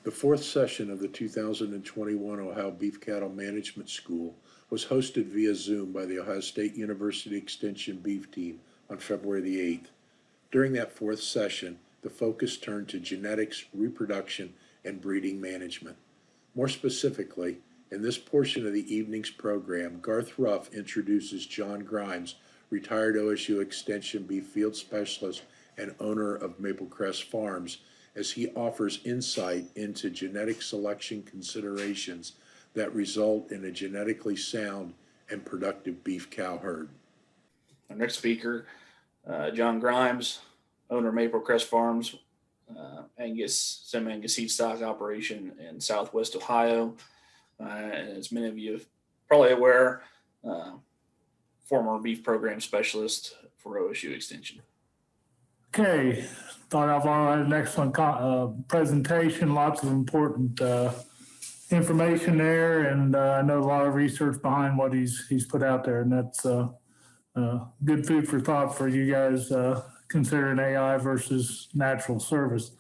The fourth session of the 2021 Ohio Beef Cattle Management School was hosted via Zoom by the Ohio State University Extension Beef Team on February the 8th. During that fourth session, the focus turned to genetics, reproduction, and breeding management. More specifically, in this portion of the evening's program, Garth Ruff introduces John Grimes, retired OSU Extension Beef Field Specialist and owner of Maplecrest Farms, as he offers insight into genetic selection considerations that result in a genetically sound and productive beef cow herd. Our next speaker, John Grimes, owner of Maplecrest Farms, Angus, semi-Angus seed stock operation in Southwest Ohio. And as many of you are probably aware, former beef program specialist for OSU Extension. Okay, thought I've already had an excellent presentation, lots of important information there, and I know a lot of research behind what he's put out there, and that's good food for thought for you guys considering AI versus natural service.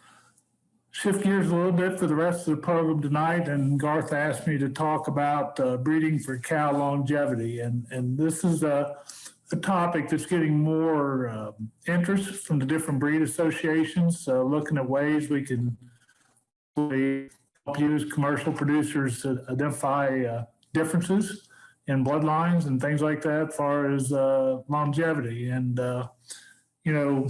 Shift gears a little bit for the rest of the program tonight, and Garth asked me to talk about breeding for cow longevity, and this is a topic that's getting more interest from the different breed associations, looking at ways we can help use commercial producers to identify differences in bloodlines and things like that as far as longevity. And, you know,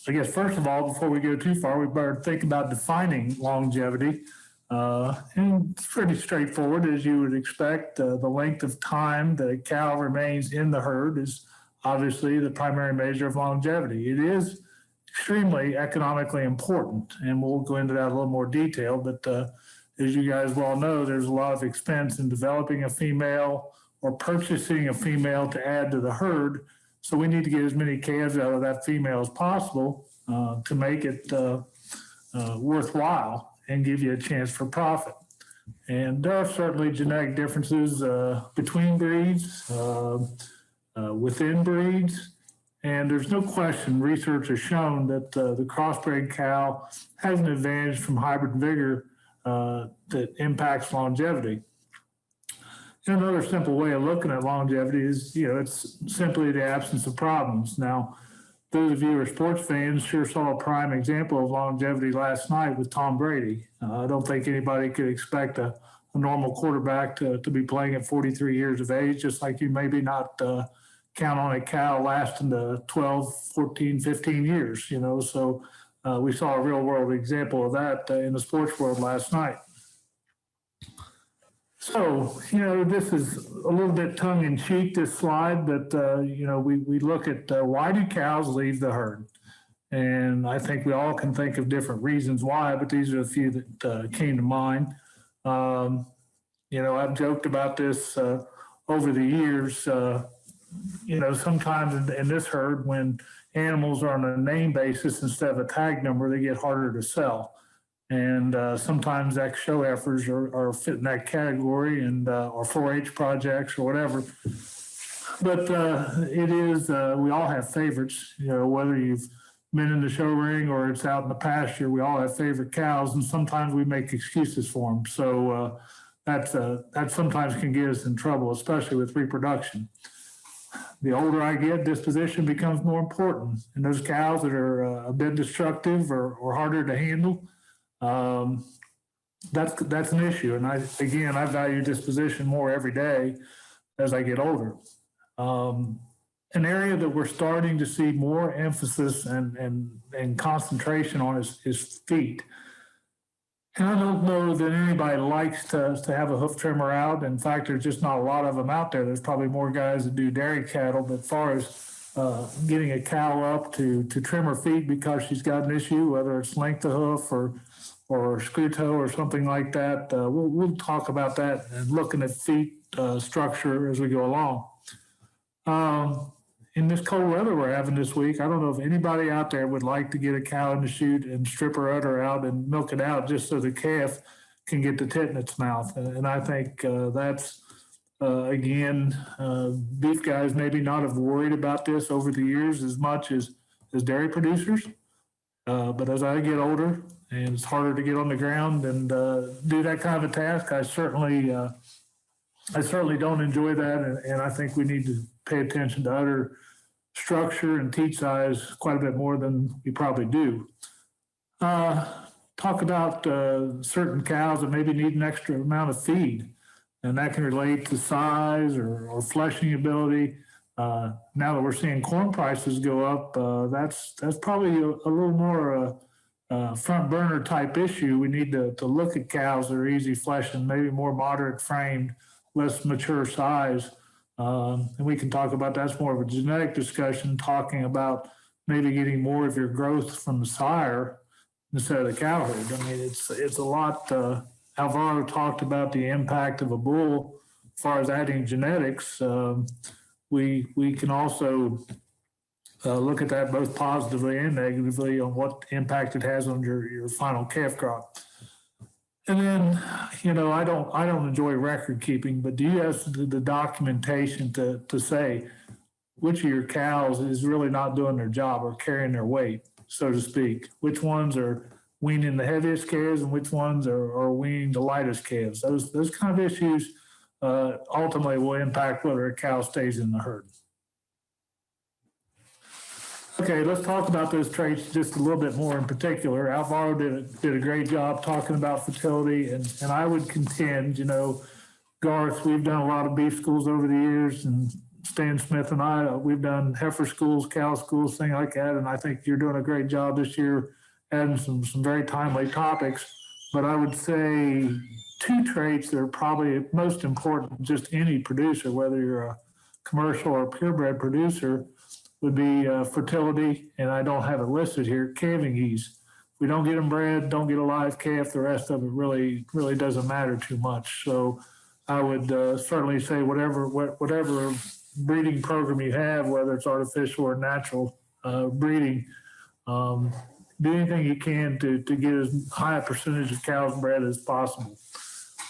I guess first of all, before we go too far, we better think about defining longevity. And it's pretty straightforward, as you would expect. The length of time that a cow remains in the herd is obviously the primary measure of longevity. It is extremely economically important, and we'll go into that in a little more detail. But as you guys well know, there's a lot of expense in developing a female or purchasing a female to add to the herd. So we need to get as many calves out of that female as possible to make it worthwhile and give you a chance for profit. And there are certainly genetic differences between breeds, within breeds, and there's no question research has shown that the crossbred cow has an advantage from hybrid vigor that impacts longevity. And another simple way of looking at longevity is, you know, it's simply the absence of problems. Now, those of you who are sports fans sure saw a prime example of longevity last night with Tom Brady. I don't think anybody could expect a normal quarterback to be playing at 43 years of age, just like you maybe not count on a cow lasting to 12, 14, 15 years, you know. So we saw a real world example of that in the sports world last night. So, you know, this is a little bit tongue in cheek, this slide, but, you know, we look at why do cows leave the herd? And I think we all can think of different reasons why, but these are a few that came to mind. You know, I've joked about this over the years. You know, sometimes in this herd, when animals are on a name basis instead of a tag number, they get harder to sell. And sometimes show heifers are fit in that category, and or 4-H projects or whatever. But it is, we all have favorites, you know, whether you've been in the show ring or it's out in the pasture, we all have favorite cows, and sometimes we make excuses for them. So that sometimes can get us in trouble, especially with reproduction. The older I get, disposition becomes more important. And those cows that are a bit destructive or harder to handle, that's an issue. And I value disposition more every day as I get older. An area that we're starting to see more emphasis and concentration on is feet. And I don't know that anybody likes to have a hoof trimmer out. In fact, there's just not a lot of them out there. There's probably more guys that do dairy cattle, but as far as getting a cow up to trim her feet because she's got an issue, whether it's length of hoof or screw toe or something like that, we'll talk about that and looking at feet structure as we go along. In this cold weather we're having this week, I don't know if anybody out there would like to get a cow in the chute and strip her udder out and milk it out just so the calf can get the tit in its mouth. And I think that's, again, beef guys maybe not have worried about this over the years as much as dairy producers. But as I get older and it's harder to get on the ground and do that kind of a task, I certainly don't enjoy that. And I think we need to pay attention to udder structure and teat size quite a bit more than we probably do. Talk about certain cows that maybe need an extra amount of feed, and that can relate to size or fleshing ability. Now that we're seeing corn prices go up, that's probably a little more front burner type issue. We need to look at cows that are easy fleshing, maybe more moderate framed, less mature size. And we can talk about that's more of a genetic discussion, talking about maybe getting more of your growth from the sire instead of the cow herd. I mean, it's a lot. Alvaro talked about the impact of a bull as far as adding genetics. We can also look at that both positively and negatively on what impact it has on your final calf crop. And then, I don't enjoy record keeping, but do you have the documentation to say which of your cows is really not doing their job or carrying their weight, so to speak? Which ones are weaning the heaviest calves and which ones are weaning the lightest calves? Those kind of issues ultimately will impact whether a cow stays in the herd. Okay, let's talk about those traits just a little bit more in particular. Alvaro did a great job talking about fertility, and I would contend, Garth, we've done a lot of beef schools over the years, and Stan Smith and I, we've done heifer schools, cow schools, things like that, and I think you're doing a great job this year adding some very timely topics. But I would say two traits that are probably most important to just any producer, whether you're a commercial or purebred producer, would be fertility, and I don't have it listed here, calving ease. If we don't get them bred, don't get a live calf, the rest of it really doesn't matter too much. So I would certainly say whatever breeding program you have, whether it's artificial or natural breeding, do anything you can to get as high a percentage of cows bred as possible.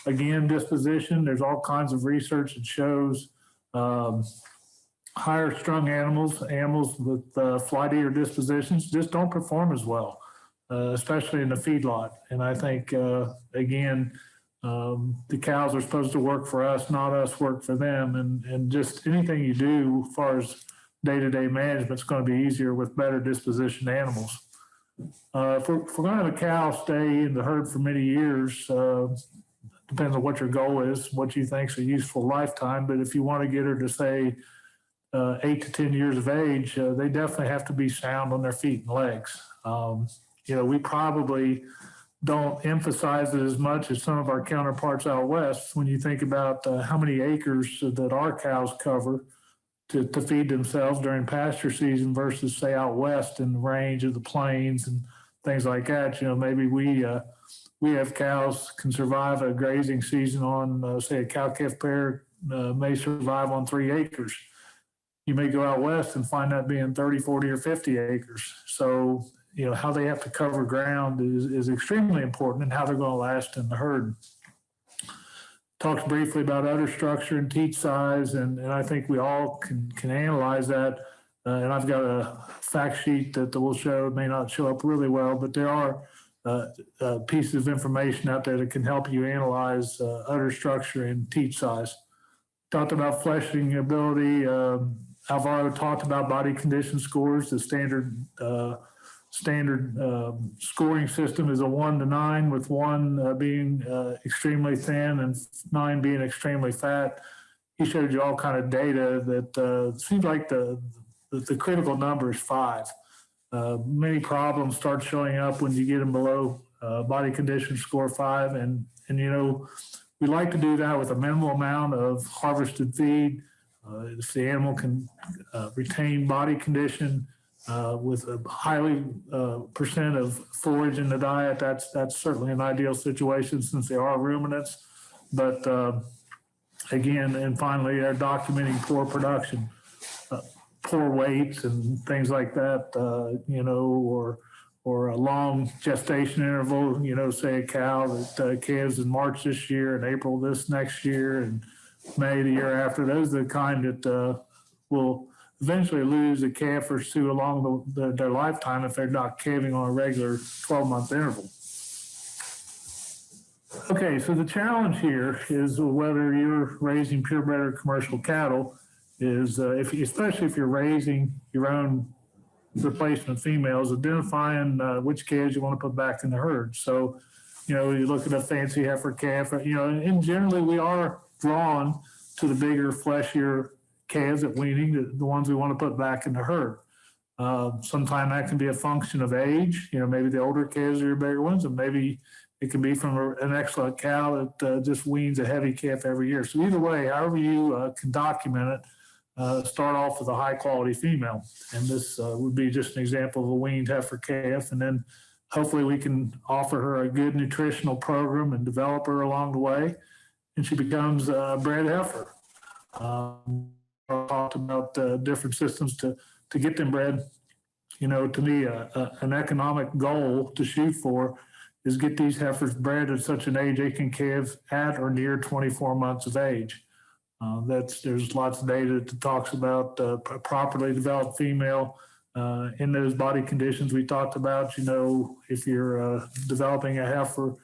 Again, disposition, there's all kinds of research that shows higher strung animals with flightier dispositions just don't perform as well, especially in the feedlot. And I think, again, the cows are supposed to work for us, not us work for them. And just anything you do as far as day-to-day management is going to be easier with better dispositioned animals. If we're going to have a cow stay in the herd for many years, depends on what your goal is, what you think is a useful lifetime. But if you want to get her to say 8 to 10 years of age, they definitely have to be sound on their feet and legs. We probably don't emphasize it as much as some of our counterparts out west when you think about how many acres that our cows cover to feed themselves during pasture season versus, say, out west in the range of the plains and things like that. Maybe we have cows can survive a grazing season on, say, a cow-calf pair may survive on 3 acres. You may go out west and find that being 30, 40, or 50 acres. So, how they have to cover ground is extremely important and how they're going to last in the herd. Talked briefly about udder structure and teat size, and I think we all can analyze that. And I've got a fact sheet that will show, it may not show up really well, but there are pieces of information out there that can help you analyze udder structure and teat size. Talked about fleshing ability. Alvaro talked about body condition scores. The standard scoring system is a 1 to 9, with 1 being extremely thin and 9 being extremely fat. He showed you all kind of data that seems like the critical number is 5. Many problems start showing up when you get them below body condition score 5, and we like to do that with a minimal amount of harvested feed. If the animal can retain body condition with a highly percent of forage in the diet, that's certainly an ideal situation since they are ruminants. But again, and finally, they're documenting poor production, poor weights and things like that, or a long gestation interval, say a cow that calves in March this year and April this next year and May the year after. Those are the kind that will eventually lose a calf or two along their lifetime if they're not calving on a regular 12-month interval. Okay, so the challenge here is whether you're raising purebred or commercial cattle is, especially if you're raising your own replacement females, identifying which calves you want to put back in the herd. So, you look at a fancy heifer calf, and generally we are drawn to the bigger, fleshier calves at weaning, the ones we want to put back in the herd. Sometimes that can be a function of age, maybe the older calves are your bigger ones, and maybe it can be from an excellent cow that just weans a heavy calf every year. So either way, however you can document it, start off with a high quality female. And this would be just an example of a weaned heifer calf. And then hopefully we can offer her a good nutritional program and develop her along the way. And she becomes a bred heifer. I talked about different systems to get them bred. To me, an economic goal to shoot for is get these heifers bred at such an age they can calve at or near 24 months of age. There's lots of data that talks about a properly developed female in those body conditions we talked about. If you're developing a heifer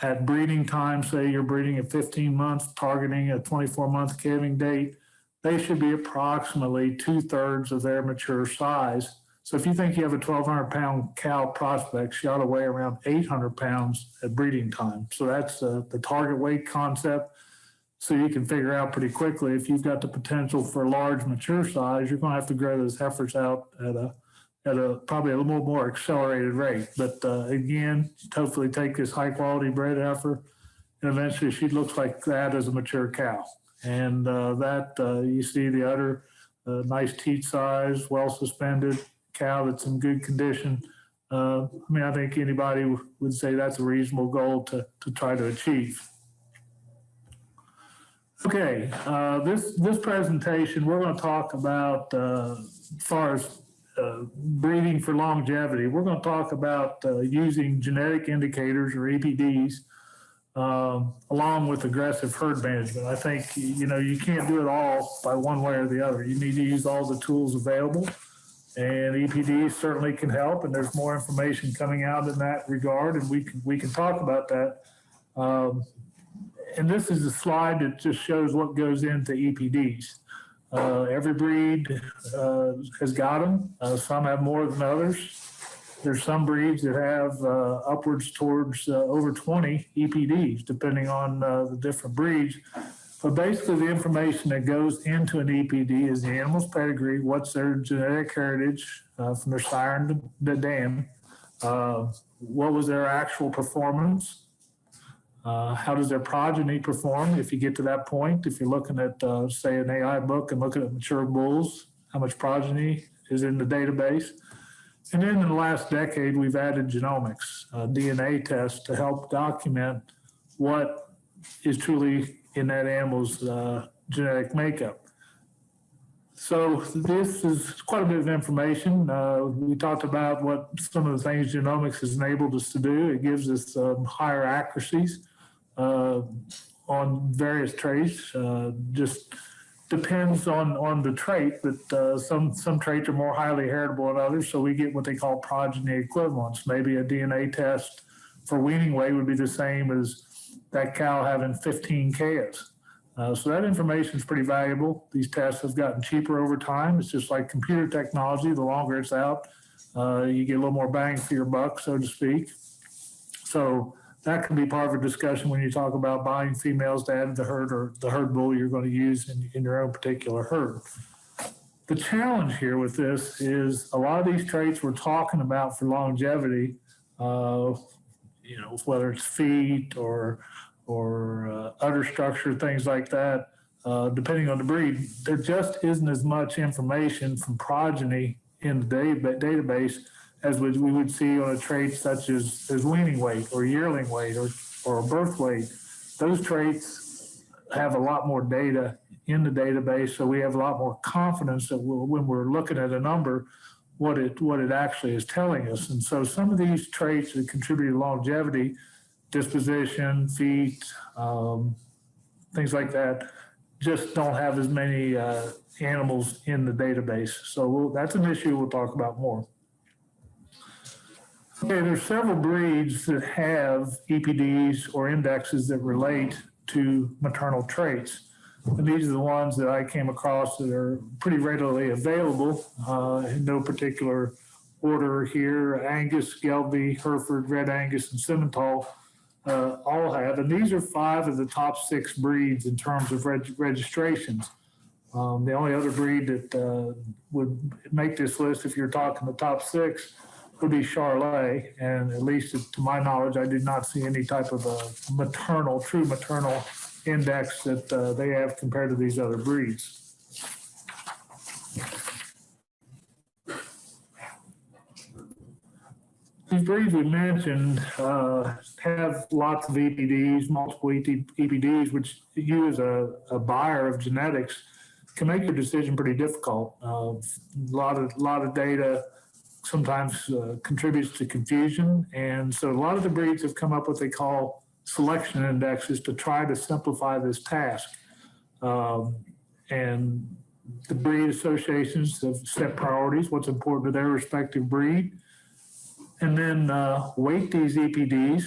at breeding time, say you're breeding at 15 months, targeting a 24-month calving date, they should be approximately 2/3 of their mature size. So if you think you have a 1,200-pound cow prospect, she ought to weigh around 800 pounds at breeding time. So that's the target weight concept. So you can figure out pretty quickly if you've got the potential for a large mature size, you're going to have to grow those heifers out at a probably a little more accelerated rate. But again, hopefully take this high-quality bred heifer, and eventually she looks like that as a mature cow. And you see the udder, nice teat size, well-suspended cow that's in good condition. I think anybody would say that's a reasonable goal to try to achieve. Okay, this presentation, we're going to talk about, as far as breeding for longevity, we're going to talk about using genetic indicators or EPDs along with aggressive herd management. I think, you can't do it all by one way or the other. You need to use all the tools available. And EPDs certainly can help, and there's more information coming out in that regard, and we can talk about that. And this is a slide that just shows what goes into EPDs. Every breed has got them. Some have more than others. There's some breeds that have upwards towards over 20 EPDs, depending on the different breeds. But basically, the information that goes into an EPD is the animal's pedigree, what's their genetic heritage from their sire to the dam, what was their actual performance, how does their progeny perform if you get to that point. If you're looking at, say, an AI book and looking at mature bulls, how much progeny is in the database. And then in the last decade, we've added genomics, DNA tests to help document what is truly in that animal's genetic makeup. So this is quite a bit of information. We talked about what some of the things genomics has enabled us to do. It gives us higher accuracies on various traits. Just depends on the trait, but some traits are more highly heritable than others, so we get what they call progeny equivalents. Maybe a DNA test for weaning weight would be the same as that cow having 15 calves. So that information is pretty valuable. These tests have gotten cheaper over time. It's just like computer technology. The longer it's out, you get a little more bang for your buck, so to speak. So that can be part of a discussion when you talk about buying females to add to the herd or the herd bull you're going to use in your own particular herd. The challenge here with this is a lot of these traits we're talking about for longevity, whether it's feet or udder structure, things like that, depending on the breed, there just isn't as much information from progeny in the database as we would see on a trait such as weaning weight or yearling weight or birth weight. Those traits have a lot more data in the database, so we have a lot more confidence that when we're looking at a number, what it actually is telling us. And so some of these traits that contribute to longevity, disposition, feet, things like that, just don't have as many animals in the database. So that's an issue we'll talk about more. Okay, there's several breeds that have EPDs or indexes that relate to maternal traits. And these are the ones that I came across that are pretty readily available in no particular order here. Angus, Gelbvieh, Hereford, Red Angus, and Simmental all have. And these are 5 of the top 6 breeds in terms of registrations. The only other breed that would make this list, if you're talking the top 6, would be Charolais. And at least to my knowledge, I did not see any type of a true maternal index that they have compared to these other breeds. These breeds we mentioned have lots of EPDs, multiple EPDs, which you as a buyer of genetics can make your decision pretty difficult. A lot of data sometimes contributes to confusion. And so a lot of the breeds have come up with what they call selection indexes to try to simplify this task. And the breed associations have set priorities, what's important to their respective breed, and then weight these EPDs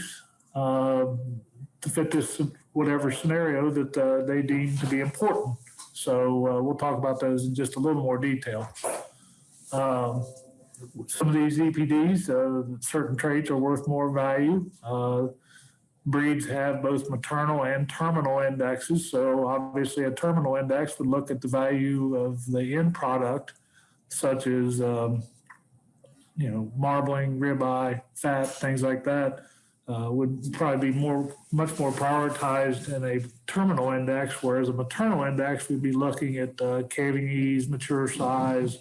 to fit this whatever scenario that they deem to be important. So we'll talk about those in just a little more detail. Some of these EPDs, certain traits are worth more value. Breeds have both maternal and terminal indexes. So obviously a terminal index would look at the value of the end product, such as marbling, ribeye, fat, things like that, would probably be much more prioritized in a terminal index, whereas a maternal index would be looking at calving ease, mature size,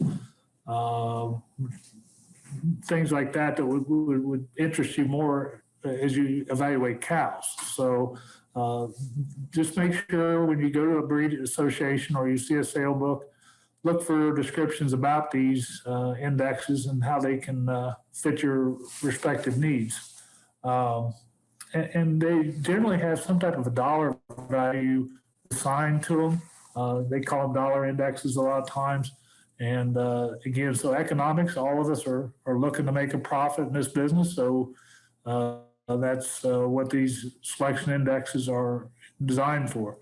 things like that would interest you more as you evaluate cows. So just make sure when you go to a breed association or you see a sale book, look for descriptions about these indexes and how they can fit your respective needs. And they generally have some type of a dollar value assigned to them. They call them dollar indexes a lot of times. And again, so economics, all of us are looking to make a profit in this business. So that's what these selection indexes are designed for.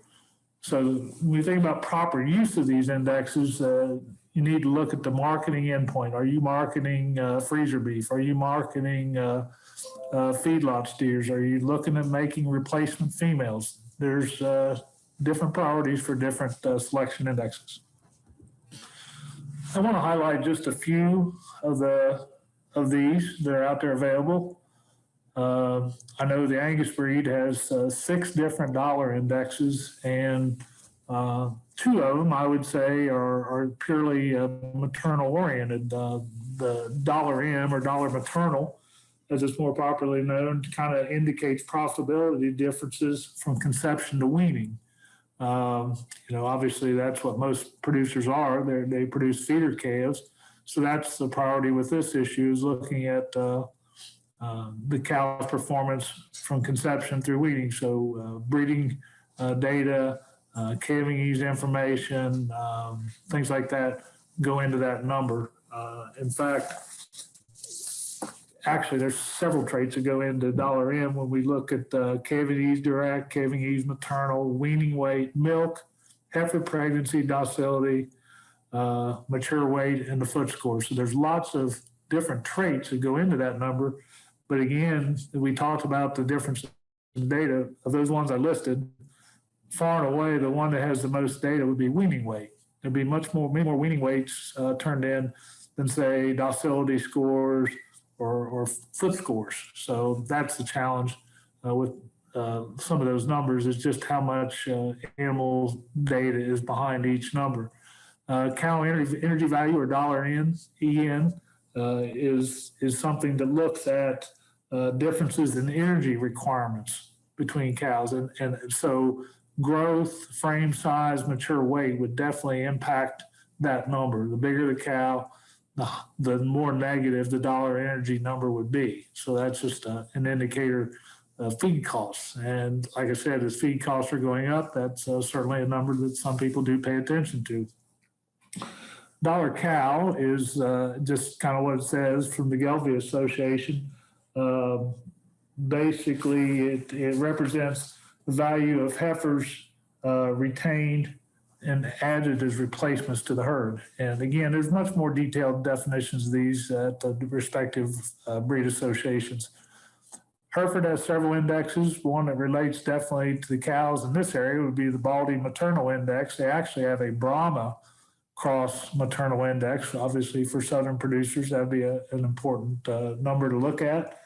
So when you think about proper use of these indexes, you need to look at the marketing endpoint. Are you marketing freezer beef? Are you marketing feedlot steers? Are you looking at making replacement females? There's different priorities for different selection indexes. I want to highlight just a few of these that are out there available. I know the Angus breed has 6 different dollar indexes, and 2 of them, I would say, are purely maternal oriented. The dollar M or dollar maternal, as it's more popularly known, kind of indicates profitability differences from conception to weaning. Obviously that's what most producers are. They produce feeder calves. So that's the priority with this issue, is looking at the cow's performance from conception through weaning. So breeding data, calving ease information, things like that go into that number. In fact, actually, there's several traits that go into dollar M when we look at calving ease direct, calving ease maternal, weaning weight, milk, heifer pregnancy, docility, mature weight, and the foot score. So there's lots of different traits that go into that number. But again, we talked about the difference in data of those ones I listed. Far and away, the one that has the most data would be weaning weight. There'd be many more weaning weights turned in than, say, docility scores or foot scores. So that's the challenge with some of those numbers, is just how much animal data is behind each number. Cow energy value, or dollar EN, is something that looks at differences in energy requirements between cows. And so growth, frame size, mature weight would definitely impact that number. The bigger the cow, the more negative the dollar energy number would be. So that's just an indicator feed costs. And like I said, as feed costs are going up, that's certainly a number that some people do pay attention to. Dollar cow is just kind of what it says from the Gelbvieh Association. Basically, it represents the value of heifers retained and added as replacements to the herd. And again, there's much more detailed definitions of these at the respective breed associations. Hereford has several indexes. One that relates definitely to the cows in this area would be the Baldy Maternal Index. They actually have a Brahma cross maternal index. Obviously, for southern producers, that'd be an important number to look at.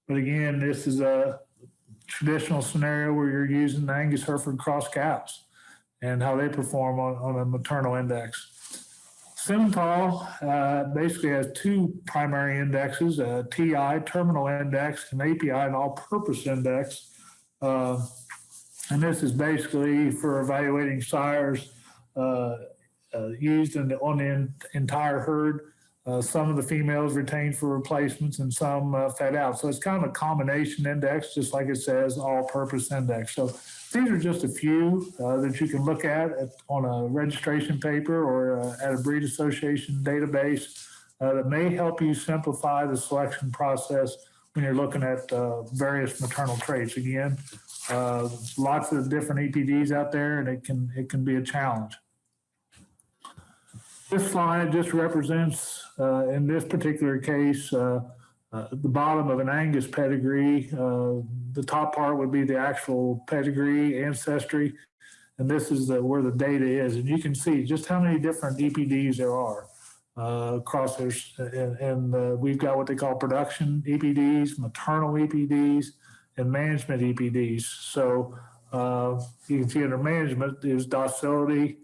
But again, this is a traditional scenario where you're using the Angus Hereford cross cows and how they perform on a maternal index. Simmental basically has two primary indexes, a TI, terminal index, and API, an all-purpose index. And this is basically for evaluating sires used on the entire herd. Some of the females retained for replacements and some fed out. So it's kind of a combination index, just like it says, all-purpose index. So these are just a few that you can look at on a registration paper or at a breed association database that may help you simplify the selection process when you're looking at various maternal traits. Again, lots of different EPDs out there, and it can be a challenge. This slide just represents, in this particular case, the bottom of an Angus pedigree. The top part would be the actual pedigree, ancestry, and this is where the data is. And you can see just how many different EPDs there are across there. And we've got what they call production EPDs, maternal EPDs, and management EPDs. So you can see under management is docility,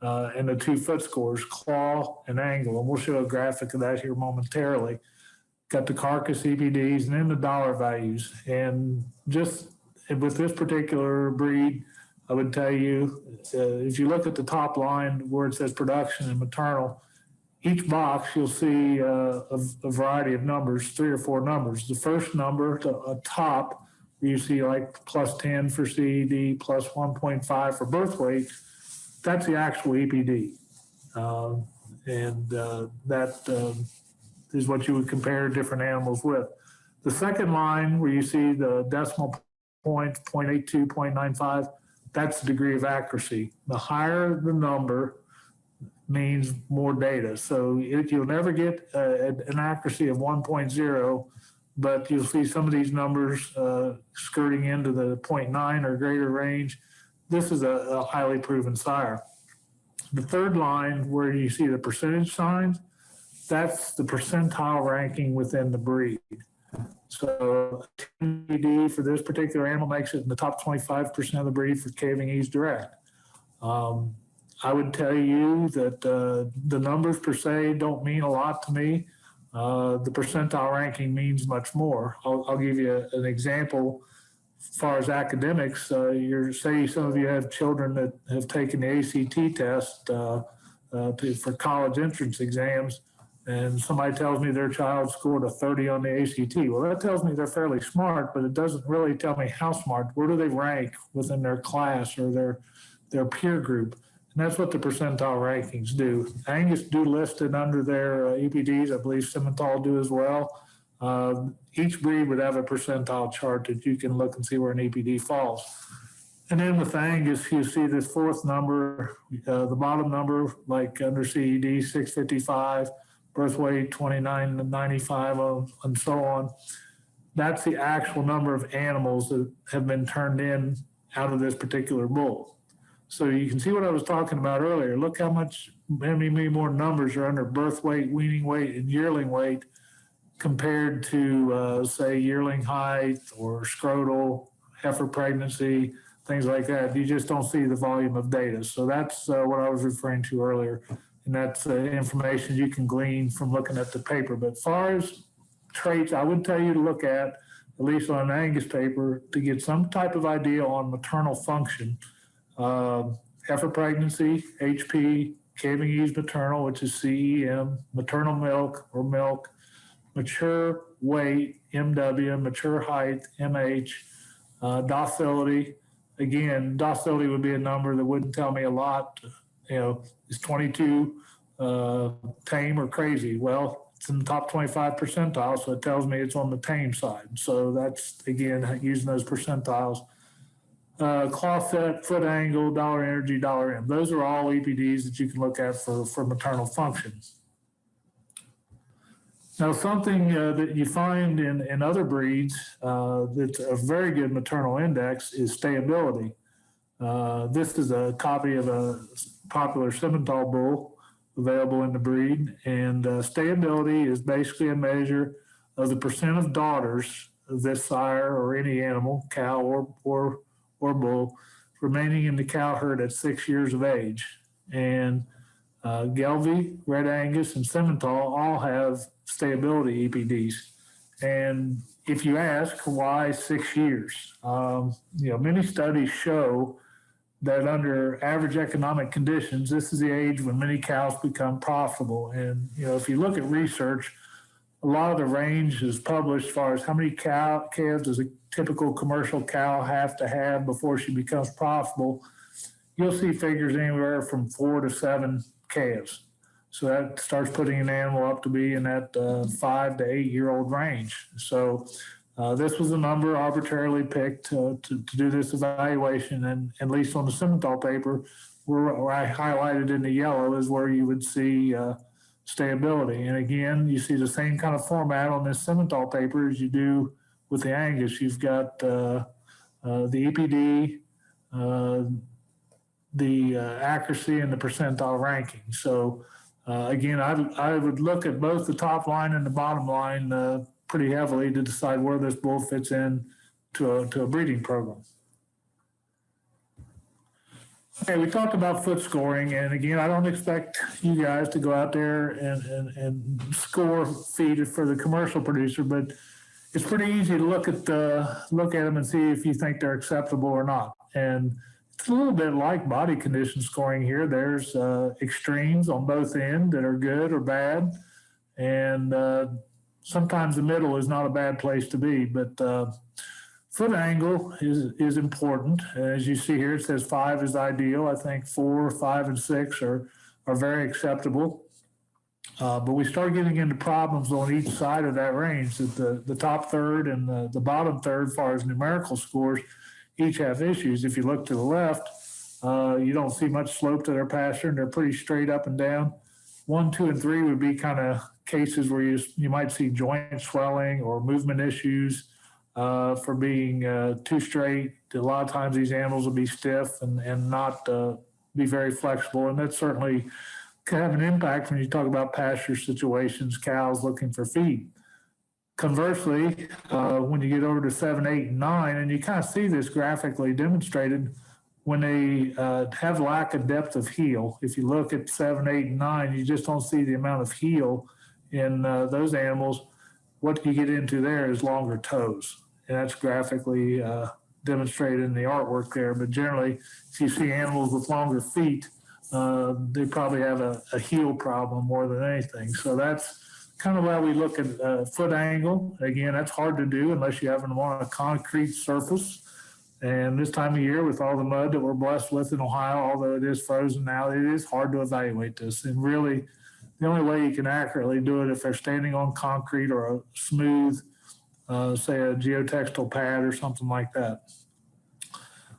and the 2 foot scores, claw and angle. And we'll show a graphic of that here momentarily. Got the carcass EPDs and then the dollar values. And just with this particular breed, I would tell you, if you look at the top line where it says production and maternal, each box you'll see a variety of numbers, 3 or 4 numbers. The first number, the top, you see like plus 10 for CED, plus 1.5 for birth weight. That's the actual EPD. That is what you would compare different animals with. The second line where you see the decimal point, 0.82, 0.95, that's the degree of accuracy. The higher the number means more data. So you'll never get an accuracy of 1.0, but you'll see some of these numbers skirting into the 0.9 or greater range. This is a highly proven sire. The third line where you see the percentage signs, that's the percentile ranking within the breed. So EPD for this particular animal makes it in the top 25% of the breed for calving ease direct. I would tell you that the numbers per se don't mean a lot to me. The percentile ranking means much more. I'll give you an example. As far as academics, say some of you have children that have taken the ACT test for college entrance exams, and somebody tells me their child scored a 30 on the ACT. Well, that tells me they're fairly smart, but it doesn't really tell me how smart. Where do they rank within their class or their peer group? And that's what the percentile rankings do. Angus do list it under their EPDs. I believe Simmental do as well. Each breed would have a percentile chart that you can look and see where an EPD falls. And then with Angus, you see this fourth number, the bottom number, like under CED, 655, birth weight 29 to 95, and so on. That's the actual number of animals that have been turned in out of this particular bull. So you can see what I was talking about earlier. Look how many more numbers are under birth weight, weaning weight, and yearling weight compared to, say, yearling height or scrotal, heifer pregnancy, things like that. You just don't see the volume of data. So that's what I was referring to earlier. And that's information you can glean from looking at the paper. But as far as traits, I would tell you to look at least on an Angus paper, to get some type of idea on maternal function. Heifer pregnancy, HP, calving ease maternal, which is CEM, maternal milk or milk, mature weight, MW, mature height, MH, Docility, again, docility would be a number that wouldn't tell me a lot. Is 22 tame or crazy? Well, it's in the top 25 percentile, so it tells me it's on the tame side. So that's, again, using those percentiles. Claw set, foot angle, dollar energy, dollar M. Those are all EPDs that you can look at for maternal function. Now, something that you find in other breeds that's a very good maternal index is stayability. This is a copy of a popular Simmental bull available in the breed, and stayability is basically a measure of the percent of daughters of this sire or any animal, cow or bull, remaining in the cow herd at 6 years of age. And Gelbvieh, Red Angus, and Simmental all have stayability EPDs. And if you ask why 6 years, many studies show that under average economic conditions, this is the age when many cows become profitable. And, if you look at research, a lot of the range is published as far as how many calves does a typical commercial cow have to have before she becomes profitable. You'll see figures anywhere from 4 to 7 calves. So that starts putting an animal up to be in that 5 to 8 year old range. So this was a number arbitrarily picked to do this evaluation, and at least on the Simmental paper, where I highlighted in the yellow is where you would see stayability. And again, you see the same kind of format on this Simmental paper as you do with the Angus. You've got the EPD, the accuracy, and the percentile ranking. So again, I would look at both the top line and the bottom line pretty heavily to decide where this bull fits in to a breeding program. Okay, we talked about foot scoring, and again, I don't expect you guys to go out there and score feed for the commercial producer, but it's pretty easy to look at them and see if you think they're acceptable or not. And it's a little bit like body condition scoring here. There's extremes on both ends that are good or bad, and sometimes the middle is not a bad place to be. But foot angle is important. As you see here, it says 5 is ideal. I think 4, 5, and 6 are very acceptable. But we start getting into problems on each side of that range. That the top third and the bottom third, as far as numerical scores, each have issues. If you look to the left, you don't see much slope to their pasture, and they're pretty straight up and down. 1, 2, and 3 would be kind of cases where you might see joint swelling or movement issues for being too straight. A lot of times these animals will be stiff and not be very flexible, and that certainly can have an impact when you talk about pasture situations, cows looking for feed. Conversely, when you get over to 7, 8, and 9, and you kind of see this graphically demonstrated, when they have lack of depth of heel, if you look at 7, 8, and 9, you just don't see the amount of heel in those animals. What you get into there is longer toes, and that's graphically demonstrated in the artwork there. But generally, if you see animals with longer feet, they probably have a heel problem more than anything. So that's kind of why we look at foot angle. Again, that's hard to do unless you have them on a concrete surface. And this time of year, with all the mud that we're blessed with in Ohio, although it is frozen now, it is hard to evaluate this. And really, the only way you can accurately do it if they're standing on concrete or a smooth, say a geotextile pad or something like that.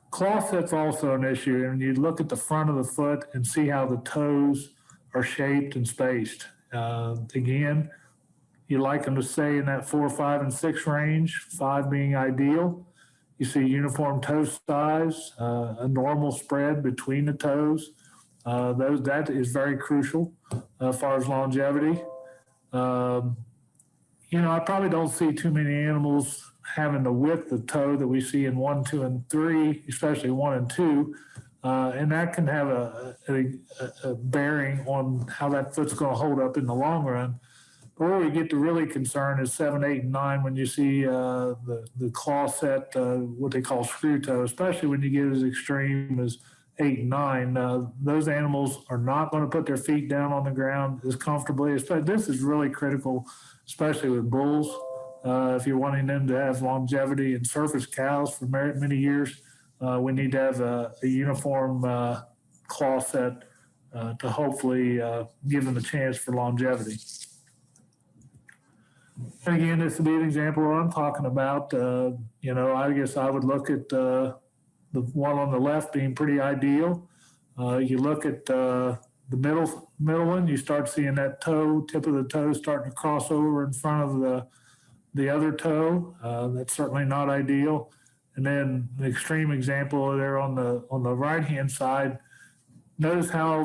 Claw set's also an issue, and you look at the front of the foot and see how the toes are shaped and spaced. Again, you like them to stay in that 4, 5, and 6 range, 5 being ideal. You see uniform toe size, a normal spread between the toes. That is very crucial as far as longevity. I probably don't see too many animals having the width of toe that we see in 1, 2, and 3, especially 1 and 2. And that can have a bearing on how that foot's going to hold up in the long run. But where we get to really concern is 7, 8, and 9 when you see the claw set, what they call screw toe, especially when you get as extreme as 8 and 9. Those animals are not going to put their feet down on the ground as comfortably. This is really critical, especially with bulls. If you're wanting them to have longevity and surface cows for many years, we need to have a uniform cloth set to hopefully give them a chance for longevity. And again, this would be an example of what I'm talking about. I guess I would look at the one on the left being pretty ideal. You look at the middle one, you start seeing that tip of the toe starting to cross over in front of the other toe. That's certainly not ideal. And then the extreme example there on the right-hand side, notice how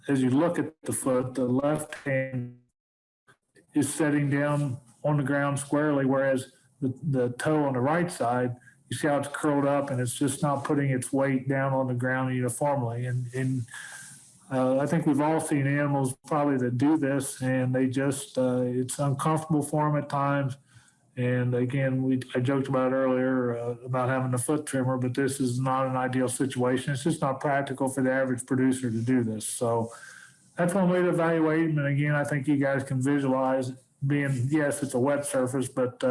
as you look at the foot, the left hand is setting down on the ground squarely, whereas the toe on the right side, you see how it's curled up and it's just not putting its weight down on the ground uniformly. And I think we've all seen animals probably that do this, and they just, it's uncomfortable for them at times. And again, I joked about earlier about having a foot trimmer, but this is not an ideal situation. It's just not practical for the average producer to do this. So that's one way to evaluate them. And again, I think you guys can visualize being, yes, it's a wet surface, but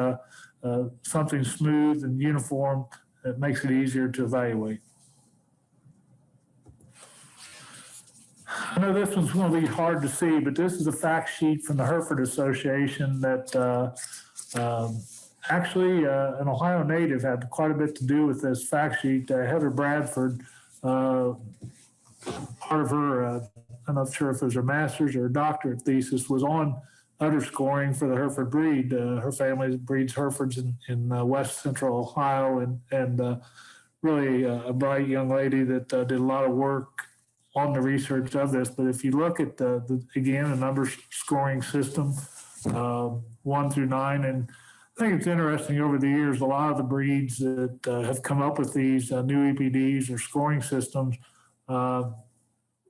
something smooth and uniform that makes it easier to evaluate. I know this one's going to be hard to see, but this is a fact sheet from the Hereford Association that actually an Ohio native had quite a bit to do with this fact sheet. Heather Bradford, part of her, I'm not sure if it was her master's or her doctorate thesis, was on udder scoring for the Hereford breed. Her family breeds Herefords in west central Ohio, and really a bright young lady that did a lot of work on the research of this. But if you look at again, the number scoring system, 1 through 9, and I think it's interesting over the years, a lot of the breeds that have come up with these new EPDs or scoring systems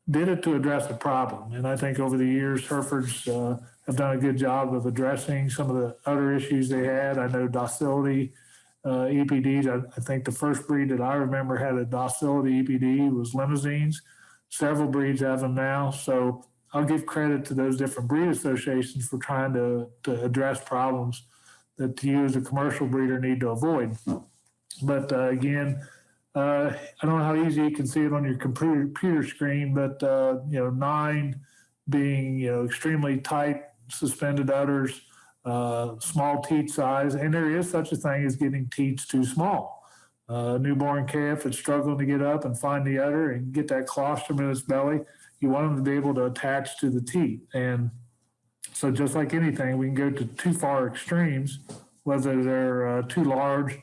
did it to address a problem. And I think over the years, Herefords have done a good job of addressing some of the other issues they had. I know docility EPDs, I think the first breed that I remember had a docility EPD was limousines. Several breeds have them now. So I'll give credit to those different breed associations for trying to address problems that you as a commercial breeder need to avoid. But again, I don't know how easy you can see it on your computer screen, but 9 being extremely tight suspended udders, small teat size, and there is such a thing as getting teats too small. A newborn calf that's struggling to get up and find the udder and get that colostrum in its belly, you want them to be able to attach to the teat. And so just like anything, we can go to too far extremes, whether they're too large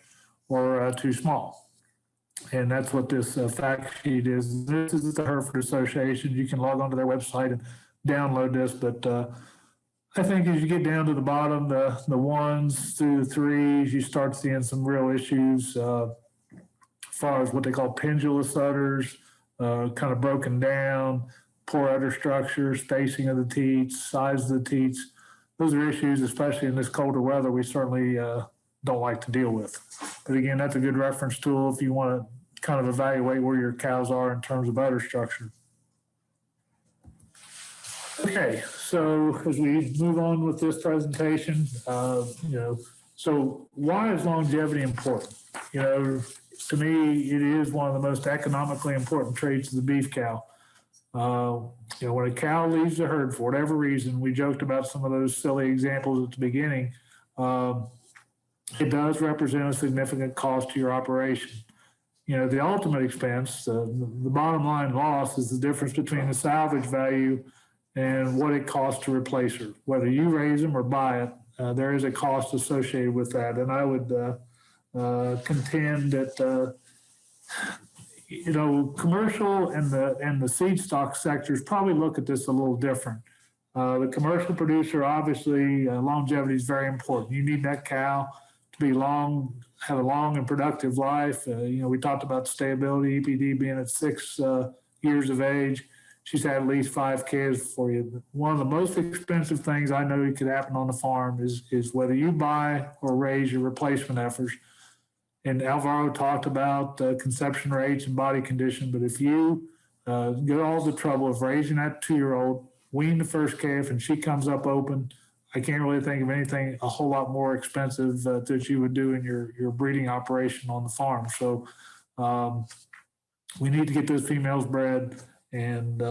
or too small. And that's what this fact sheet is. This is the Hereford Association. You can log onto their website and download this. But I think as you get down to the bottom, the 1s through the 3s, you start seeing some real issues as far as what they call pendulous udders, kind of broken down, poor udder structure, spacing of the teats, size of the teats. Those are issues, especially in this colder weather, we certainly don't like to deal with. But again, that's a good reference tool if you want to kind of evaluate where your cows are in terms of udder structure. Okay, so as we move on with this presentation, so why is longevity important? To me, it is one of the most economically important traits of the beef cow. When a cow leaves the herd for whatever reason, we joked about some of those silly examples at the beginning, it does represent a significant cost to your operation. The ultimate expense, the bottom line loss is the difference between the salvage value and what it costs to replace her. Whether you raise them or buy it, there is a cost associated with that. And I would contend that commercial and the seed stock sectors probably look at this a little different. The commercial producer, obviously, longevity is very important. You need that cow to be have a long and productive life. We talked about STAYABILITY EPD being at 6 years of age. She's had at least 5 calves for you. One of the most expensive things I know could happen on the farm is whether you buy or raise your replacement heifers. And Alvaro talked about conception rates and body condition, but if you get all the trouble of raising that 2-year-old, wean the first calf, and she comes up open, I can't really think of anything a whole lot more expensive that you would do in your breeding operation on the farm. So we need to get those females bred, and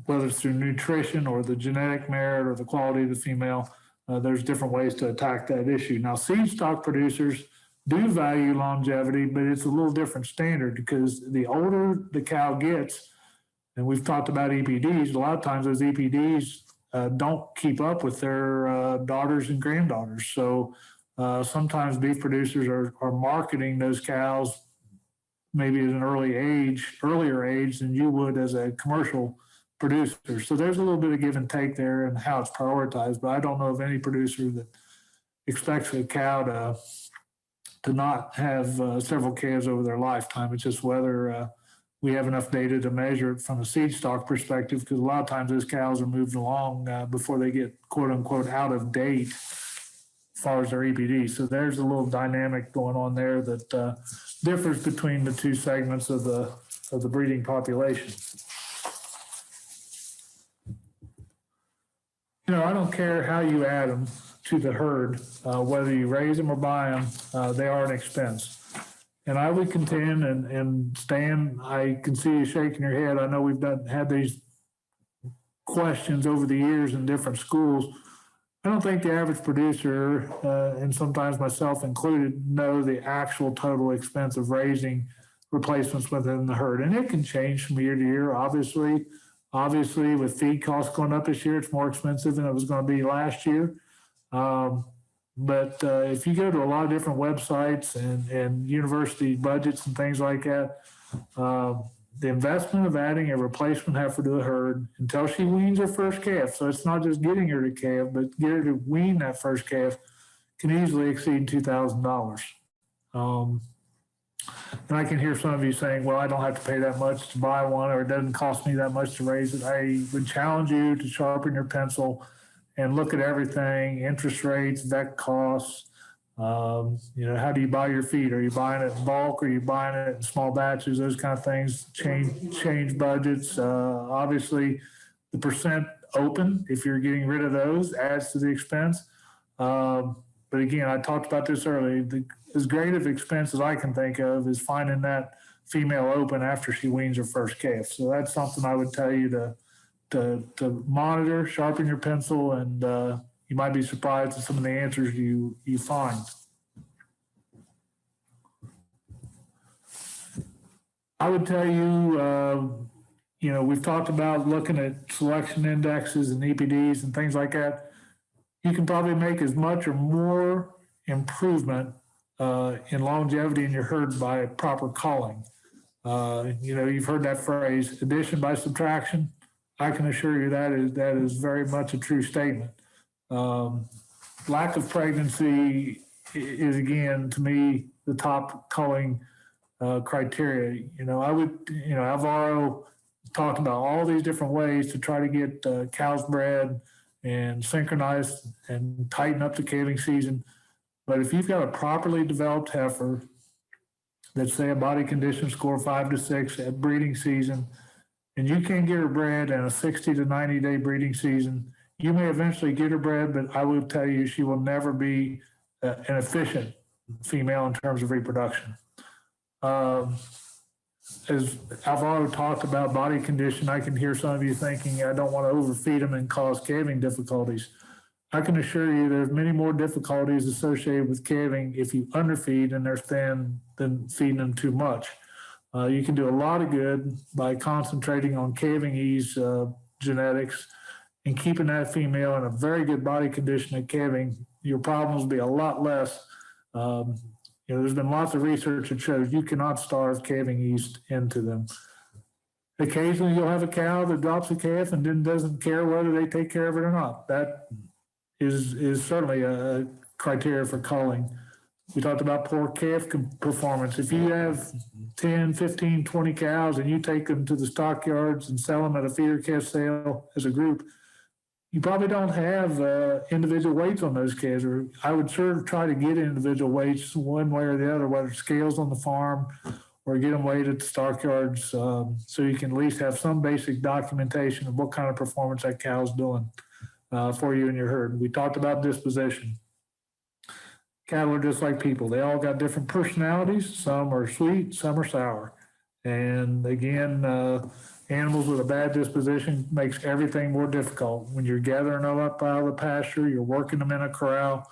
whether it's through nutrition or the genetic merit or the quality of the female, there's different ways to attack that issue. Now, seed stock producers do value longevity, but it's a little different standard because the older the cow gets, and we've talked about EPDs, a lot of times those EPDs don't keep up with their daughters and granddaughters. So sometimes beef producers are marketing those cows maybe at an earlier age than you would as a commercial producer. So there's a little bit of give and take there and how it's prioritized, but I don't know of any producer that expects a cow to not have several calves over their lifetime. It's just whether we have enough data to measure it from a seed stock perspective, because a lot of times those cows are moved along before they get quote unquote out of date as far as their EPD. So there's a little dynamic going on there that differs between the two segments of the breeding population. You know, I don't care how you add them to the herd, whether you raise them or buy them, they are an expense. And I would contend, and Stan, I can see you shaking your head. I know we've had these questions over the years in different schools. I don't think the average producer, and sometimes myself included, know the actual total expense of raising replacements within the herd. And it can change from year to year, obviously. Obviously, with feed costs going up this year, it's more expensive than it was going to be last year. But if you go to a lot of different websites and university budgets and things like that, the investment of adding a replacement heifer to the herd until she weans her first calf, so it's not just getting her to calve, but get her to wean that first calf, can easily exceed $2,000. And I can hear some of you saying, well, I don't have to pay that much to buy one, or it doesn't cost me that much to raise it. I would challenge you to sharpen your pencil and look at everything: interest rates, vet costs. You know, how do you buy your feed? Are you buying it in bulk? Or are you buying it in small batches? Those kind of things change budgets. Obviously, the percent open, if you're getting rid of those, adds to the expense. But again, I talked about this earlier. As great of expense as I can think of is finding that female open after she weans her first calf. So that's something I would tell you to monitor, sharpen your pencil, and you might be surprised at some of the answers you find. I would tell you, you know, we've talked about looking at selection indexes and EPDs and things like that. You can probably make as much or more improvement in longevity in your herd by proper culling. You know, you've heard that phrase, addition by subtraction. I can assure you that is very much a true statement. Lack of pregnancy is, again, to me, the top culling criteria. You know, Alvaro talked about all these different ways to try to get cows bred and synchronize and tighten up the calving season. But if you've got a properly developed heifer that's, say, a body condition score 5 to 6 at breeding season, and you can't get her bred in a 60 to 90 day breeding season, you may eventually get her bred, but I will tell you she will never be an efficient female in terms of reproduction. As Alvaro talked about body condition, I can hear some of you thinking, I don't want to overfeed them and cause calving difficulties. I can assure you there's many more difficulties associated with calving if you underfeed and they're thin than feeding them too much. You can do a lot of good by concentrating on calving ease genetics and keeping that female in a very good body condition at calving. Your problems will be a lot less. You know, there's been lots of research that shows you cannot starve calving yeast into them. Occasionally, you'll have a cow that drops a calf and then doesn't care whether they take care of it or not. That is certainly a criteria for culling. We talked about poor calf performance. If you have 10, 15, 20 cows and you take them to the stockyards and sell them at a feeder calf sale as a group, you probably don't have individual weights on those calves. Or I would sure try to get individual weights one way or the other, whether it's scales on the farm or get them weighed at the stockyards, so you can at least have some basic documentation of what kind of performance that cow's doing. for you and your herd. We talked about disposition. Cattle are just like people. They all got different personalities. Some are sweet, some are sour. And again, animals with a bad disposition makes everything more difficult. When you're gathering them up out of the pasture, you're working them in a corral,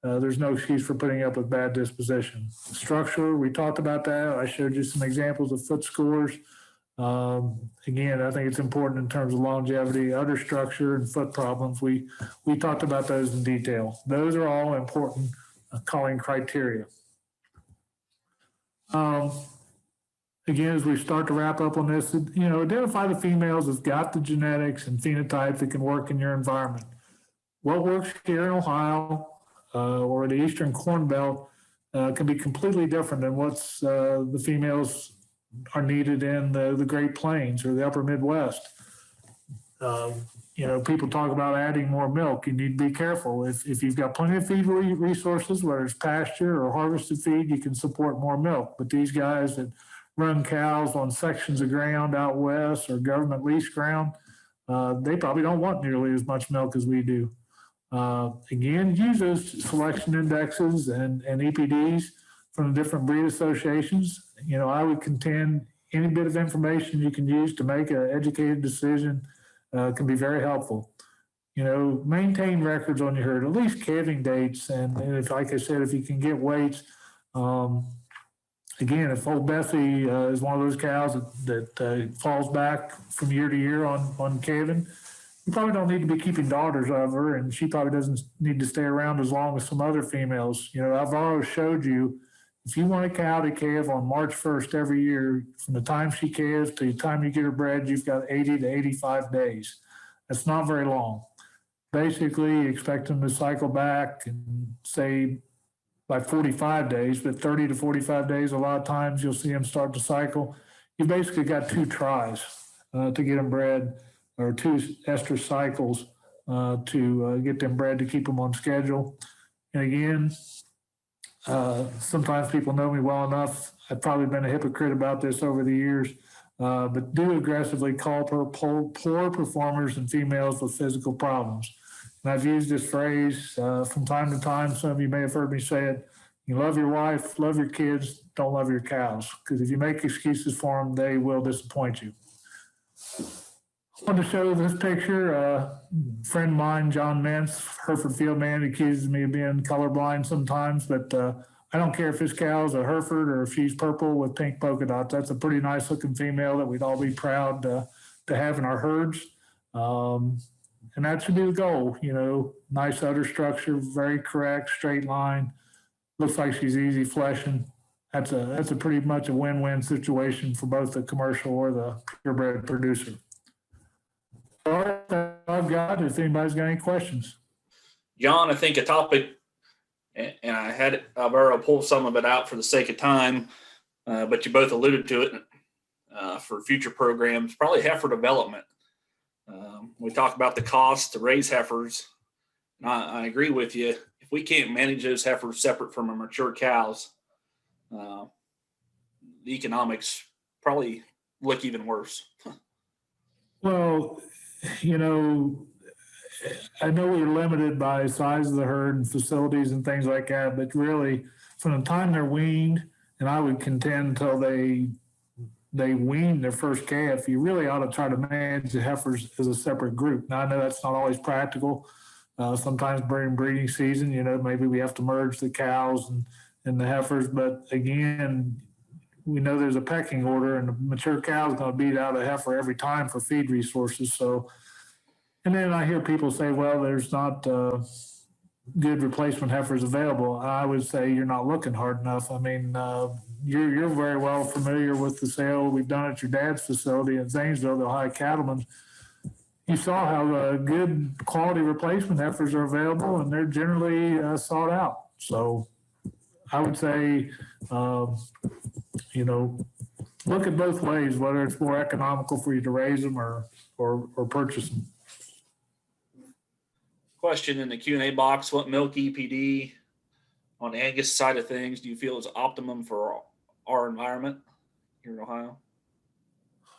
there's no excuse for putting up with bad disposition. Structure, we talked about that. I showed you some examples of foot scores. Again, I think it's important in terms of longevity, udder structure, and foot problems. We talked about those in detail. Those are all important culling criteria. Again, as we start to wrap up on this, identify the females that's got the genetics and phenotype that can work in your environment. What works here in Ohio or the Eastern Corn Belt can be completely different than what's the females are needed in the Great Plains or the Upper Midwest. People talk about adding more milk. You need to be careful. If you've got plenty of feed resources, whether it's pasture or harvested feed, you can support more milk. But these guys that run cows on sections of ground out west or government lease ground, they probably don't want nearly as much milk as we do. Again, use those selection indexes and EPDs from the different breed associations. I would contend any bit of information you can use to make an educated decision can be very helpful. Maintain records on your herd, at least calving dates. And if, like I said, if you can get weights, again, if old Bessie is one of those cows that falls back from year to year on calving, you probably don't need to be keeping daughters of her, and she probably doesn't need to stay around as long as some other females. Alvaro showed you, if you want a cow to calve on March 1st every year, from the time she calves to the time you get her bred, you've got 80 to 85 days. That's not very long. Basically, you expect them to cycle back and say by 45 days, but 30 to 45 days, a lot of times you'll see them start to cycle. You basically got 2 tries to get them bred, or 2 extra cycles to get them bred to keep them on schedule. And again, sometimes people know me well enough. I've probably been a hypocrite about this over the years, but do aggressively call poor performers and females with physical problems. And I've used this phrase from time to time. Some of you may have heard me say it. You love your wife, love your kids, don't love your cows. Because if you make excuses for them, they will disappoint you. I want to show this picture. A friend of mine, John Mintz, Hereford field man, accuses me of being colorblind sometimes, but I don't care if his cow's a Hereford or if she's purple with pink polka dots. That's a pretty nice looking female that we'd all be proud to have in our herds. And that should be the goal, nice udder structure, very correct, straight line. Looks like she's easy fleshing. That's a pretty much a win-win situation for both the commercial or the purebred producer. All right, I've got, if anybody's got any questions. John, I think a topic, and I had Alvaro pull some of it out for the sake of time, but you both alluded to it for future programs, probably heifer development. We talk about the cost to raise heifers. I agree with you. If we can't manage those heifers separate from our mature cows, the economics probably look even worse. Well, I know we're limited by size of the herd and facilities and things like that, but really from the time they're weaned, and I would contend until they wean their first calf, you really ought to try to manage the heifers as a separate group. Now, I know that's not always practical. Sometimes during breeding season, maybe we have to merge the cows and the heifers, but again, we know there's a pecking order, and the mature cow is going to beat out a heifer every time for feed resources. So, and then I hear people say, well, there's not good replacement heifers available. I would say you're not looking hard enough. I mean, you're very well familiar with the sale we've done at your dad's facility in Zanesville, the Ohio Cattlemen's. You saw how good quality replacement heifers are available, and they're generally sought out. So I would say, look at both ways, whether it's more economical for you to raise them or purchase them. Question in the Q&A box: what milk EPD on the Angus side of things do you feel is optimum for our environment here in Ohio?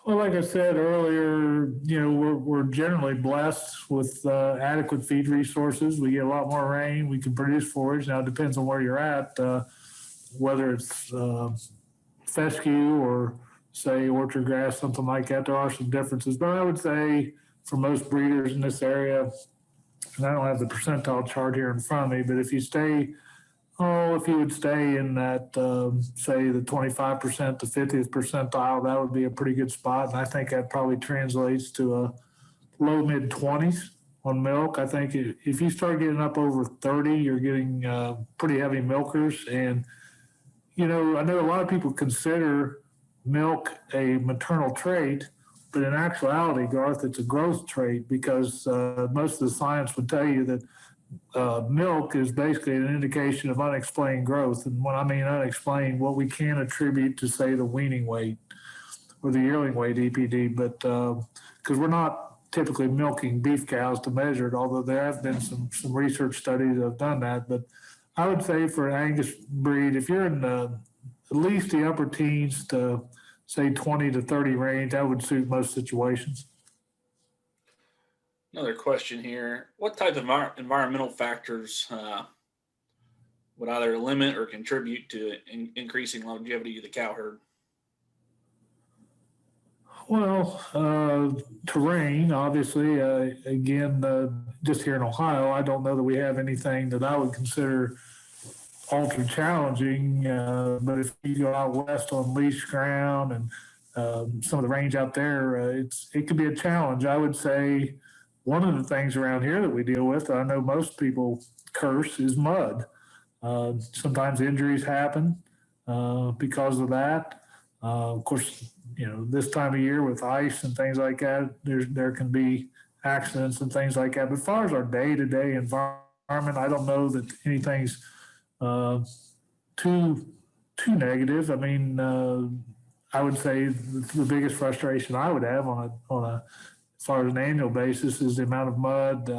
Well, like I said earlier, we're generally blessed with adequate feed resources. We get a lot more rain. We can produce forage. Now, it depends on where you're at, whether it's fescue or, say, orchard grass, something like that. There are some differences. But I would say for most breeders in this area, and I don't have the percentile chart here in front of me, but if you would stay in that, say, the 25% to 50th percentile, that would be a pretty good spot. And I think that probably translates to a low mid 20s on milk. I think if you start getting up over 30, you're getting pretty heavy milkers. And, I know a lot of people consider milk a maternal trait, but in actuality, Garth, it's a growth trait because most of the science would tell you that milk is basically an indication of unexplained growth. And when I mean unexplained, what we can attribute to, say, the weaning weight or the yearling weight EPD, but because we're not typically milking beef cows to measure it, although there have been some research studies that have done that. But I would say for an Angus breed, if you're in at least the upper teens to, say, 20 to 30 range, that would suit most situations. Another question here. What type of environmental factors would either limit or contribute to increasing longevity of the cow herd? Well, terrain, obviously, again, just here in Ohio, I don't know that we have anything that I would consider ultra challenging, but if you go out west on lease ground and some of the range out there, it could be a challenge. I would say one of the things around here that we deal with, I know most people curse, is mud. Sometimes injuries happen because of that. Of course, this time of year with ice and things like that, there can be accidents and things like that. But as far as our day-to-day environment, I don't know that anything's too negative. I mean, I would say the biggest frustration I would have on a as far as an annual basis is the amount of mud,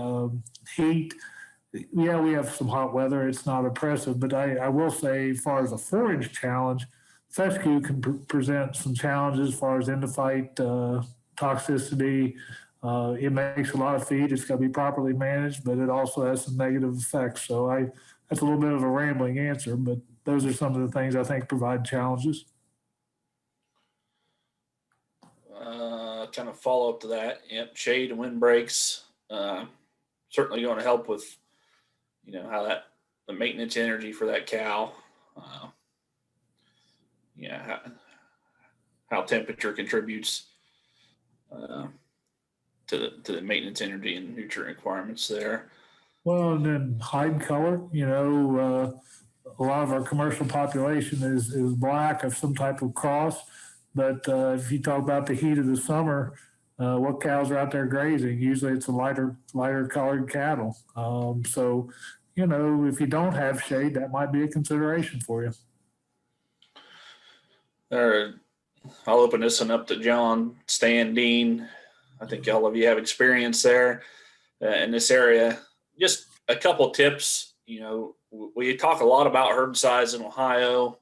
heat. Yeah, we have some hot weather. It's not oppressive, but I will say, as far as a forage challenge, fescue can present some challenges as far as endophyte toxicity. It makes a lot of feed. It's got to be properly managed, but it also has some negative effects. So that's a little bit of a rambling answer, but those are some of the things I think provide challenges. Kind of follow up to that. Yep, shade and wind breaks certainly going to help with how the maintenance energy for that cow. How temperature contributes to the maintenance energy and nutrient requirements there. Well, and then hide color. A lot of our commercial population is black of some type of cross. But if you talk about the heat of the summer, what cows are out there grazing? Usually it's a lighter colored cattle. So, if you don't have shade, that might be a consideration for you. I'll open this one up to John, Stan, Dean. I think all of you have experience there in this area. Just a couple tips. We talk a lot about herd size in Ohio,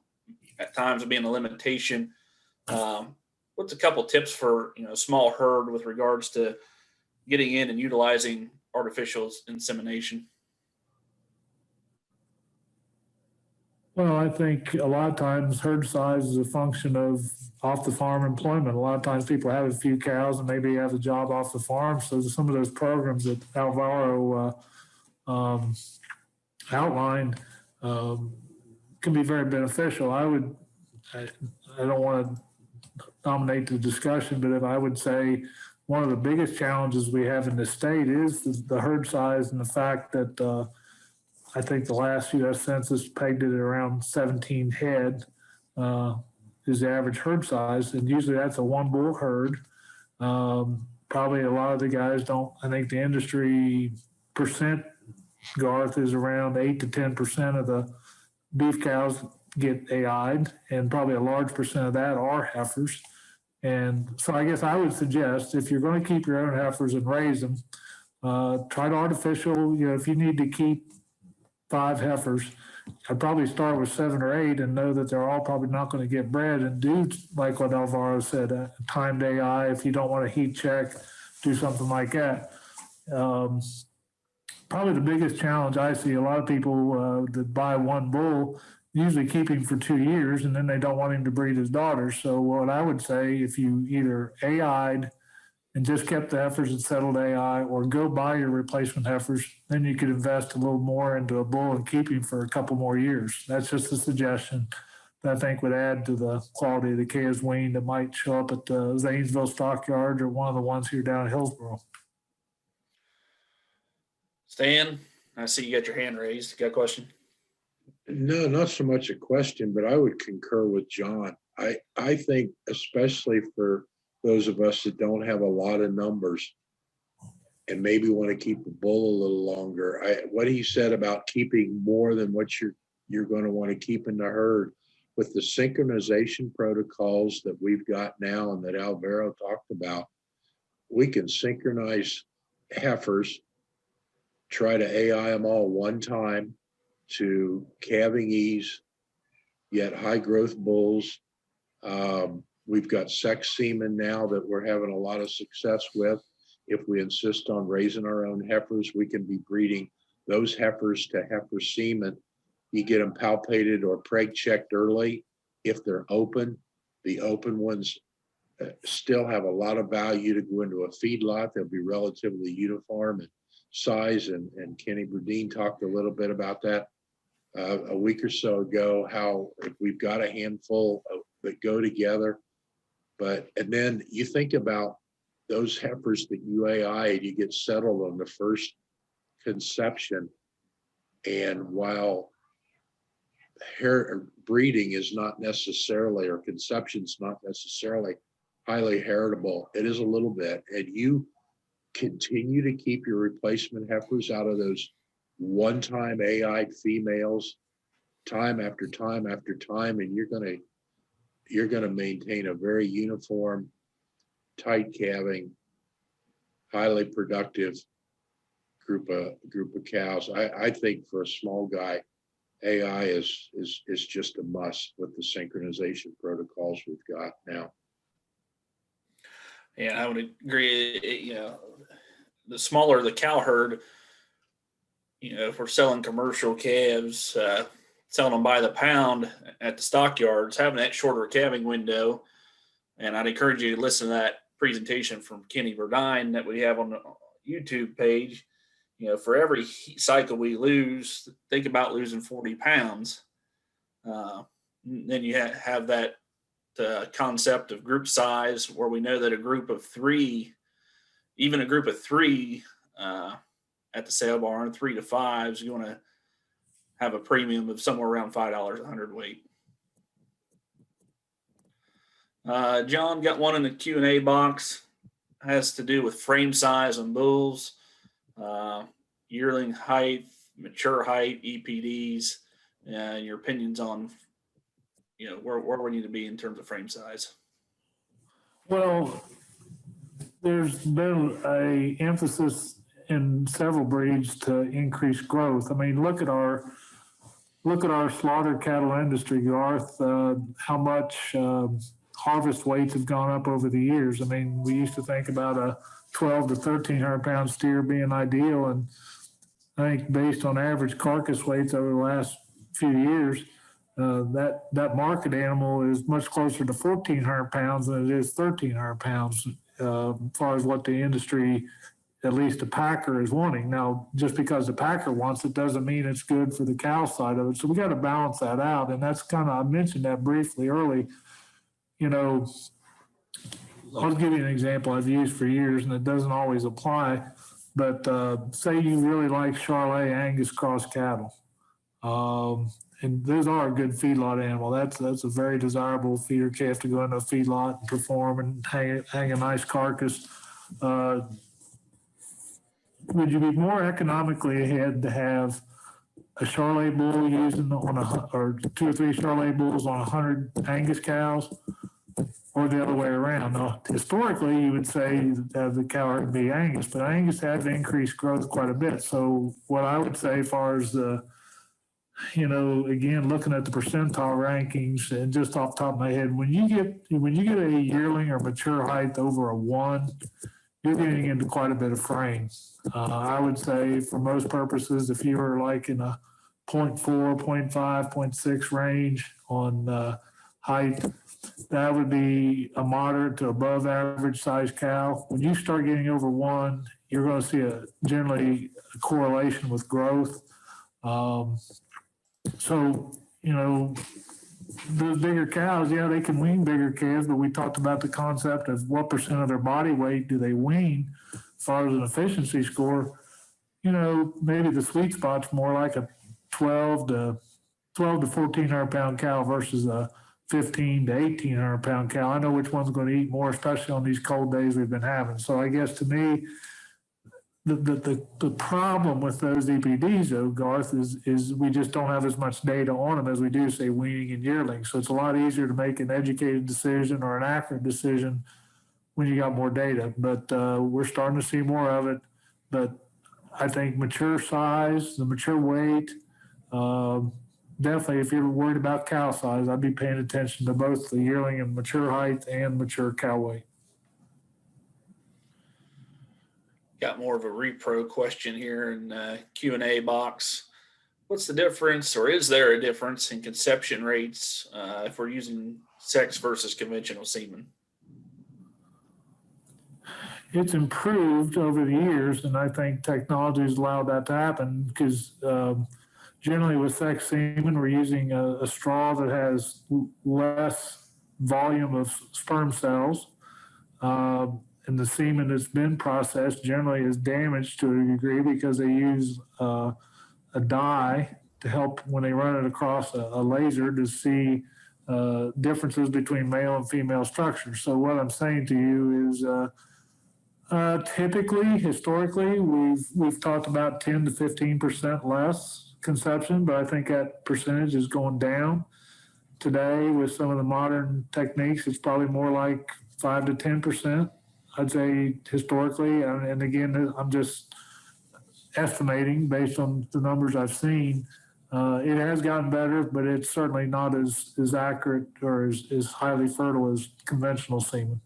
at times being a limitation. What's a couple tips for small herd with regards to getting in and utilizing artificial insemination? Well, I think a lot of times herd size is a function of off the farm employment. A lot of times people have a few cows and maybe have a job off the farm. So some of those programs that Alvaro outlined can be very beneficial. I don't want to dominate the discussion, but if I would say one of the biggest challenges we have in the state is the herd size and the fact that I think the last U.S. Census pegged it at around 17 head is the average herd size, and usually that's a one bull herd. Probably a lot of the guys don't. I think the industry percent, Garth, is around 8 to 10% of the beef cows get AI'd, and probably a large percent of that are heifers. And so I guess I would suggest if you're going to keep your own heifers and raise them, try to artificial. If you need to keep 5 heifers, I'd probably start with 7 or 8 and know that they're all probably not going to get bred, and do like what Alvaro said, timed AI. If you don't want to heat check, do something like that. Probably the biggest challenge I see, a lot of people that buy one bull usually keep him for 2 years, and then they don't want him to breed his daughters. So what I would say, if you either AI'd and just kept the heifers and settled AI, or go buy your replacement heifers, then you could invest a little more into a bull and keep him for a couple more years. That's just a suggestion that I think would add to the quality of the calves weaned that might show up at the Zanesville stockyards or one of the ones here down in Hillsboro. Stan, I see you got your hand raised. Got a question? No, not so much a question, but I would concur with John. I think especially for those of us that don't have a lot of numbers and maybe want to keep the bull a little longer, what he said about keeping more than what you're going to want to keep in the herd, with the synchronization protocols that we've got now and that Alvaro talked about, we can synchronize heifers, try to AI them all one time to calving ease, yet high growth bulls. We've got sex semen now that we're having a lot of success with. If we insist on raising our own heifers, we can be breeding those heifers to heifer semen. You get them palpated or preg checked early. If they're open, the open ones still have a lot of value to go into a feedlot. They'll be relatively uniform in size, and Kenny Burdine talked a little bit about that a week or so ago, how if we've got a handful that go together, and then you think about those heifers that you AI, you get settled on the first conception, and while breeding is not necessarily, or conception's not necessarily highly heritable, it is a little bit, and you continue to keep your replacement heifers out of those one-time AI females time after time after time, and you're going to maintain a very uniform, tight calving, highly productive group of cows. I think for a small guy, AI is just a must with the synchronization protocols we've got now. Yeah, I would agree. The smaller the cow herd, if we're selling commercial calves, selling them by the pound at the stockyards, having that shorter calving window. And I'd encourage you to listen to that presentation from Kenny Burdine that we have on the YouTube page. For every heat cycle we lose, think about losing 40 pounds. Then you have that concept of group size, where we know that a group of three at the sale barn, 3 to 5, is going to have a premium of somewhere around $5 a hundredweight. John got one in the Q&A box. Has to do with frame size on bulls, yearling height, mature height, EPDs, and your opinions on where we need to be in terms of frame size. Well, there's been a emphasis in several breeds to increase growth. I mean, look at our slaughter cattle industry, Garth. How much harvest weights have gone up over the years. I mean, we used to think about a 12 to 1,300 pound steer being ideal, and I think based on average carcass weights over the last few years, that market animal is much closer to 1,400 pounds than it is 1,300 pounds, as far as what the industry, at least the packer, is wanting. Now, just because the packer wants it doesn't mean it's good for the cow side of it. So we got to balance that out. And that's kind of, I mentioned that briefly early. I'll give you an example I've used for years, and it doesn't always apply. But say you really like Charolais Angus cross cattle. And those are a good feedlot animal. That's a very desirable feeder calf to go into a feedlot and perform and hang a nice carcass. Would you be more economically ahead to have a Charolais bull using or 2 or 3 Charolais bulls on 100 Angus cows, or the other way around? Now, historically, you would say that the cow herd would be Angus, but Angus has increased growth quite a bit. So what I would say, as far as again, looking at the percentile rankings and just off the top of my head, when you get a yearling or mature height over a 1, you're getting into quite a bit of frame. I would say for most purposes, if you were like in a 0.4, 0.5, 0.6 range on height, that would be a moderate to above average size cow. When you start getting over 1, you're going to see generally a correlation with growth. So, those bigger cows, yeah, they can wean bigger calves, but we talked about the concept of what percent of their body weight do they wean as far as an efficiency score. Maybe the sweet spot's more like a 12 to 1,400 pound cow versus a 15 to 1,800 pound cow. I know which one's going to eat more, especially on these cold days we've been having. So I guess to me, the problem with those EPDs, though, Garth, is we just don't have as much data on them as we do, say, weaning and yearlings. So it's a lot easier to make an educated decision or an accurate decision when you got more data. But we're starting to see more of it. But I think mature size, the mature weight, definitely if you're worried about cow size, I'd be paying attention to both the yearling and mature height and mature cow weight. Got more of a repro question here in Q&A box. What's the difference, or is there a difference in conception rates if we're using sex versus conventional semen? It's improved over the years, and I think technology has allowed that to happen because generally with sex semen, we're using a straw that has less volume of sperm cells. And the semen that's been processed generally is damaged to a degree because they use a dye to help when they run it across a laser to see differences between male and female structures. So what I'm saying to you is typically, historically, we've talked about 10 to 15% less conception, but I think that percentage is going down. Today, with some of the modern techniques, it's probably more like 5 to 10%. I'd say historically, and again, I'm just estimating based on the numbers I've seen. It has gotten better, but it's certainly not as accurate or as highly fertile as conventional semen.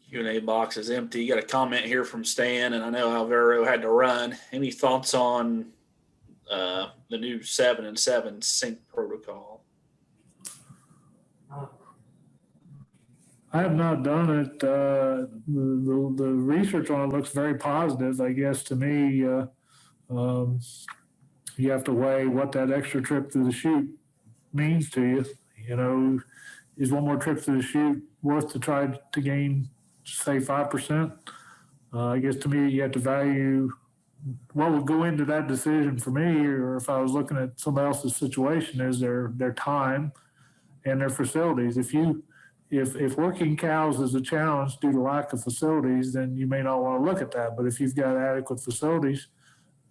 Q&A box is empty. You got a comment here from Stan, and I know Alvaro had to run. Any thoughts on the new 7-7 sync protocol? I have not done it. The research on it looks very positive. I guess to me, you have to weigh what that extra trip through the chute means to you. Is one more trip through the chute worth to try to gain, say, 5%? I guess to me, you have to value what would go into that decision for me, or if I was looking at somebody else's situation, is their time and their facilities. If working cows is a challenge due to lack of facilities, then you may not want to look at that. But if you've got adequate facilities,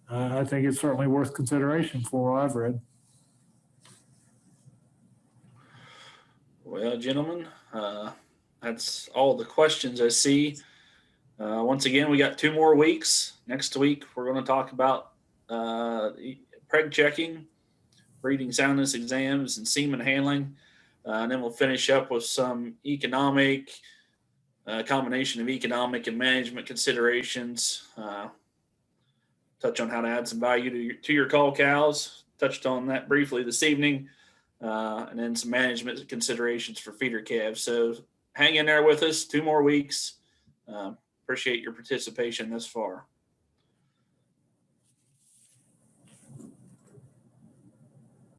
I think it's certainly worth consideration for what I've read. Well, gentlemen, that's all the questions I see. Once again, we got 2 more weeks. Next week, we're going to talk about preg checking, breeding soundness exams, and semen handling. And then we'll finish up with some combination of economic and management considerations. Touch on how to add some value to your cull cows. Touched on that briefly this evening. And then some management considerations for feeder calves. So hang in there with us. 2 more weeks. Appreciate your participation thus far.